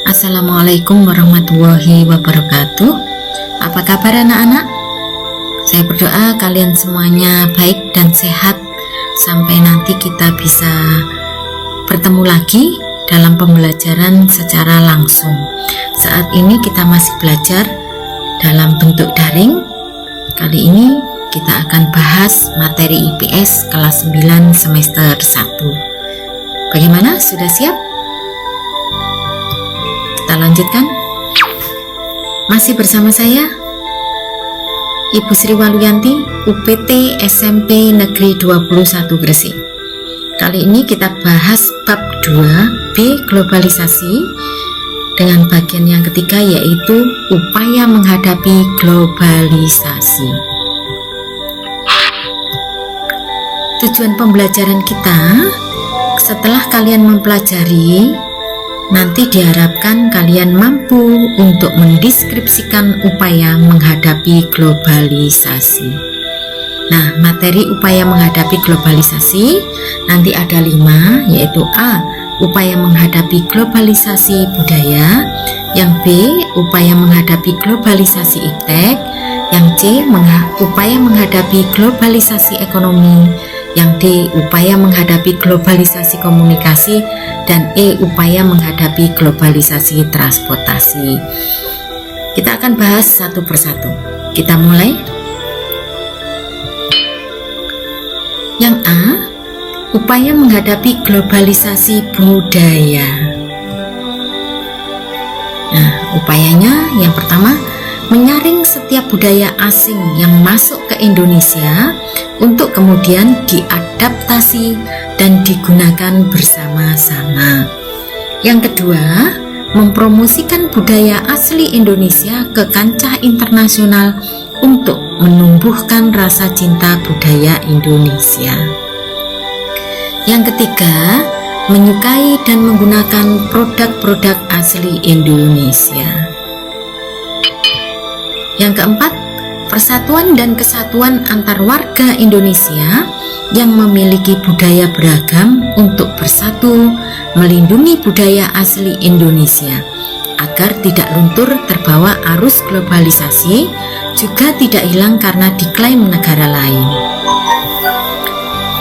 Assalamualaikum warahmatullahi wabarakatuh. Apa kabar anak-anak? Saya berdoa kalian semuanya baik dan sehat sampai nanti kita bisa bertemu lagi dalam pembelajaran secara langsung. Saat ini kita masih belajar dalam bentuk daring. Kali ini kita akan bahas materi IPS kelas 9 semester 1. Bagaimana? Sudah siap? Kita lanjutkan. Masih bersama saya Ibu Sri Waluyanti, UPT SMP Negeri 21 Gresik. Kali ini kita bahas bab 2B globalisasi dengan bagian yang ketiga, yaitu upaya menghadapi globalisasi. Tujuan pembelajaran kita setelah kalian mempelajari, nanti diharapkan kalian mampu untuk mendeskripsikan upaya menghadapi globalisasi. Nah, materi upaya menghadapi globalisasi nanti ada 5, yaitu A. Upaya menghadapi globalisasi budaya. Yang B. Upaya menghadapi globalisasi iptek. Yang C. Upaya menghadapi globalisasi ekonomi. Yang D. Upaya menghadapi globalisasi komunikasi. Dan E. Upaya menghadapi globalisasi transportasi. Kita akan bahas satu persatu. Kita mulai. Yang A, upaya menghadapi globalisasi budaya. Nah, upayanya yang pertama, menyaring setiap budaya asing yang masuk ke Indonesia untuk kemudian diadaptasi dan digunakan bersama-sama. Yang kedua, mempromosikan budaya asli Indonesia ke kancah internasional untuk menumbuhkan rasa cinta budaya Indonesia. Yang ketiga, menyukai dan menggunakan produk-produk asli Indonesia. Yang keempat, persatuan dan kesatuan antar warga Indonesia yang memiliki budaya beragam untuk bersatu melindungi budaya asli Indonesia agar tidak luntur terbawa arus globalisasi, juga tidak hilang karena diklaim negara lain.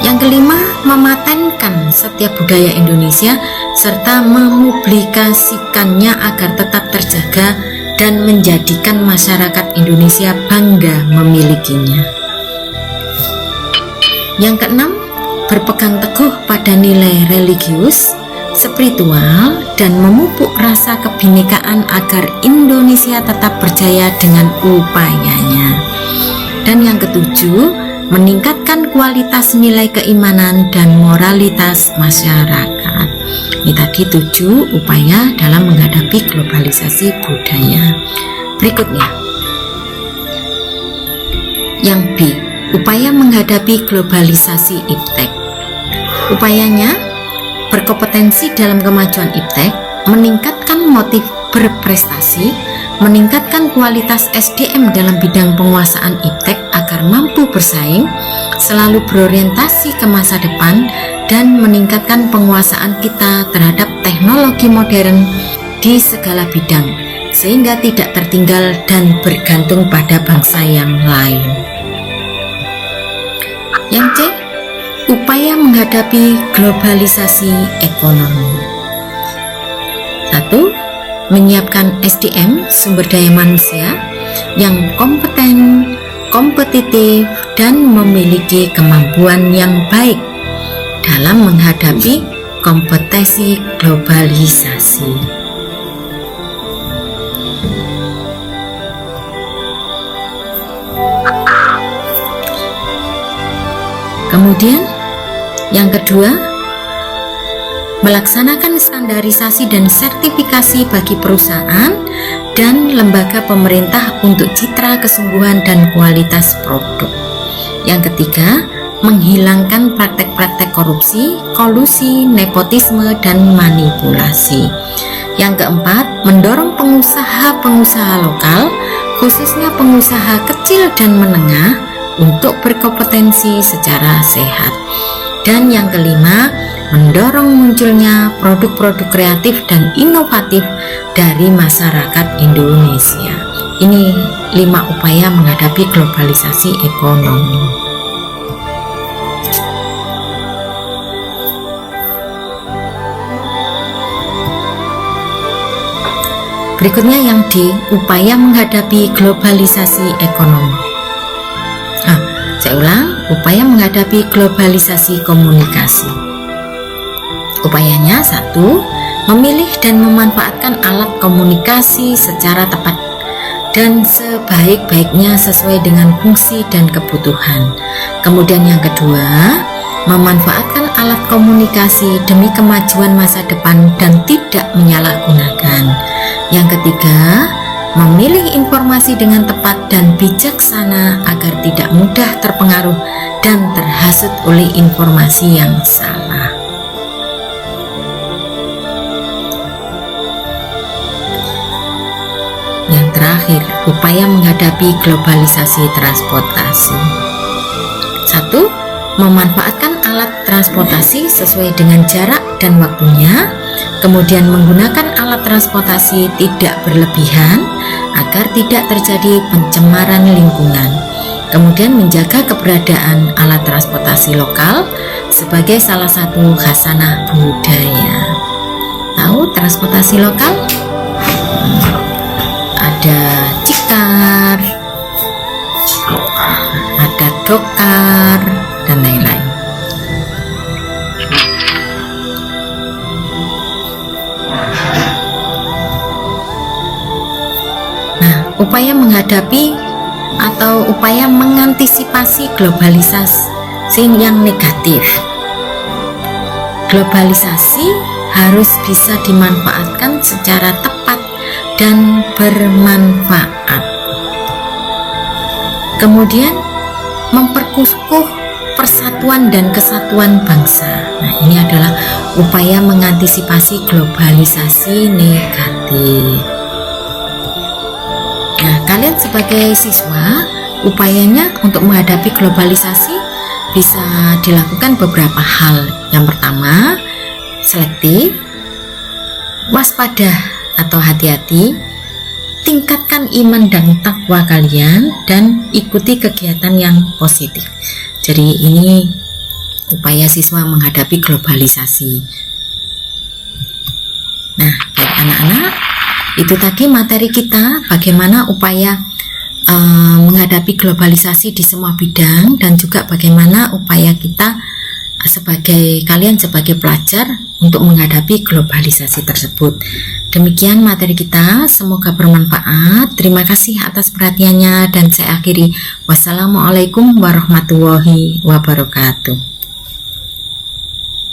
Yang kelima, mematenkan setiap budaya Indonesia serta memupublikasikannya agar tetap terjaga dan menjadikan masyarakat Indonesia bangga memilikinya. Yang keenam, berpegang teguh pada nilai religius, spiritual, dan memupuk rasa kebinekaan agar Indonesia tetap berjaya dengan upayanya. Dan yang ketujuh, meningkatkan kualitas nilai keimanan dan moralitas masyarakat. Ini tadi 7 upaya dalam menghadapi globalisasi budaya. Berikutnya, yang B, upaya menghadapi globalisasi iptek. Upayanya berkompetensi dalam kemajuan iptek, meningkatkan motif berprestasi, meningkatkan kualitas SDM dalam bidang penguasaan iptek agar mampu bersaing, selalu berorientasi ke masa depan, dan meningkatkan penguasaan kita terhadap teknologi modern di segala bidang, sehingga tidak tertinggal dan bergantung pada bangsa yang lain. Yang C, upaya menghadapi globalisasi ekonomi. 1. Menyiapkan SDM, sumber daya manusia, yang kompeten, kompetitif, dan memiliki kemampuan yang baik dalam menghadapi kompetisi globalisasi. Kemudian yang kedua, melaksanakan standarisasi dan sertifikasi bagi perusahaan dan lembaga pemerintah untuk citra kesungguhan dan kualitas produk. Yang ketiga, menghilangkan praktek-praktek korupsi, kolusi, nepotisme, dan manipulasi. Yang keempat, mendorong pengusaha-pengusaha lokal, khususnya pengusaha kecil dan menengah, untuk berkompetensi secara sehat. Dan yang kelima, mendorong munculnya produk-produk kreatif dan inovatif dari masyarakat Indonesia. Ini 5 upaya menghadapi globalisasi ekonomi. Berikutnya yang D, upaya menghadapi globalisasi ekonomi. Saya ulang, upaya menghadapi globalisasi komunikasi. Upayanya 1, memilih dan memanfaatkan alat komunikasi secara tepat dan sebaik-baiknya sesuai dengan fungsi dan kebutuhan. Kemudian yang kedua, memanfaatkan alat komunikasi demi kemajuan masa depan dan tidak menyalahgunakan. Yang ketiga, memilih informasi dengan tepat dan bijaksana agar tidak mudah terpengaruh dan terhasut oleh informasi yang salah. Yang terakhir, upaya menghadapi globalisasi transportasi. 1. Memanfaatkan alat transportasi sesuai dengan jarak dan waktunya, kemudian menggunakan alat transportasi tidak berlebihan agar tidak terjadi pencemaran lingkungan. Kemudian menjaga keberadaan alat transportasi lokal sebagai salah satu khasanah budaya. Tahu transportasi lokal? Ada cikar, ada dokar, dan lain-lain. Upaya menghadapi atau upaya mengantisipasi globalisasi yang negatif. Globalisasi harus bisa dimanfaatkan secara tepat dan bermanfaat. Kemudian memperkukuh persatuan dan kesatuan bangsa. Nah, ini adalah upaya mengantisipasi globalisasi negatif. Nah, kalian sebagai siswa, upayanya untuk menghadapi globalisasi bisa dilakukan beberapa hal. Yang pertama, selektif, waspada atau hati-hati, tingkatkan iman dan takwa kalian, dan ikuti kegiatan yang positif. Jadi ini upaya siswa menghadapi globalisasi. Nah, baik anak-anak, itu tadi materi kita bagaimana upaya menghadapi globalisasi di semua bidang, dan juga bagaimana upaya kita kalian sebagai pelajar untuk menghadapi globalisasi tersebut. Demikian materi kita, semoga bermanfaat. Terima kasih atas perhatiannya dan saya akhiri. Wassalamualaikum warahmatullahi wabarakatuh.